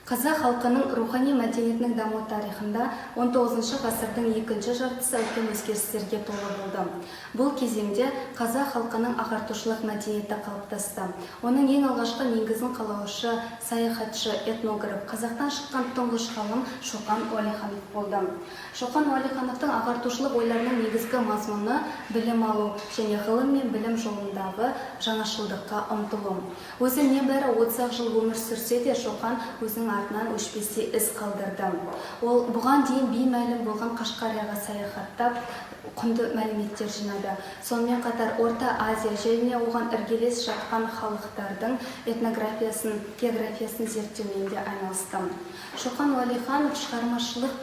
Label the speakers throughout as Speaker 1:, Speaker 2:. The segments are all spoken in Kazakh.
Speaker 1: Қазақ халқының рухани мәдениетінің даму тарихында 19 ғасырдың екінші жартысы үлкен өзгерістерге толы болды. Бұл кезеңде қазақ халқының ағартушылық мәдениеті қалыптасты. Оның ең алғашқы негізін қалаушы, саяхатшы, этнограф, қазақтан шыққан тұңғыш ғалым Шоқан Уәлиханов болды. Шоқан Уәлихановтың ағартушылық ойларының негізгі мазмұны білім алу және ғылым мен білім жолындағы жаңашылдыққа ұмтылу. Өзі небәрі 30 жыл өмір сүрсе де, Шоқан өзінің артынан өшпестей із қалдырды. Ол бұған дейін беймәлім болған Қашқарияға саяхаттап, құнды мәліметтер жинады. Сонымен қатар Орта Азия және оған іргелес жатқан халықтардың этнографиясын, географиясын зерттеумен айналысты. Шоқан Уәлиханов шығармашылық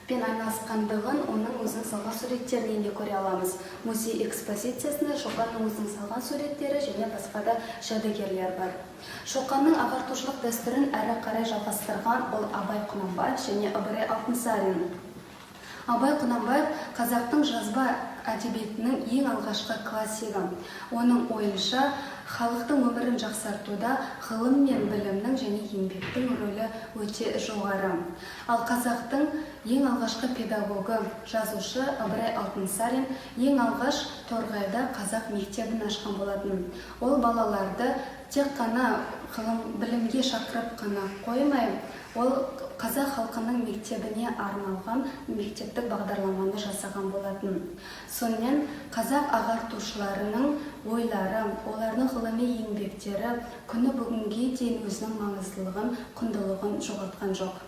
Speaker 1: айналысқандығын оның өзінің салған суреттерінен де көре аламыз. Музей экспозициясында Шоқанның өзінің салған суреттері және басқа да жәдігерлер бар. Шоқанның ағартушылық дәстүрін әрі қарай жалғастырған ол Абай Құнанбаев және Ыбырай Алтынсарин. Абай Құнанбаев қазақтың жазба әдебиетінің ең алғашқы классигі. Оның ойынша, халықтың өмірін жақсартуда ғылым мен білімнің және еңбектің рөлі өте жоғары. Ал қазақтың ең алғашқы педагогы, жазушы Ыбырай Алтынсарин ең алғаш Торғайда қазақ мектебін ашқан болатын. Ол балаларды тек қана білімге шақырып қана қоймай, ол қазақ халқының мектебіне арналған мектептік бағдарламаны жасаған болатын. Сонымен қазақ ағартушыларының ойлары, олардың ғылыми еңбектері күні бүгінге дейін өзінің маңыздылығын, құндылығын жоғалтқан жоқ.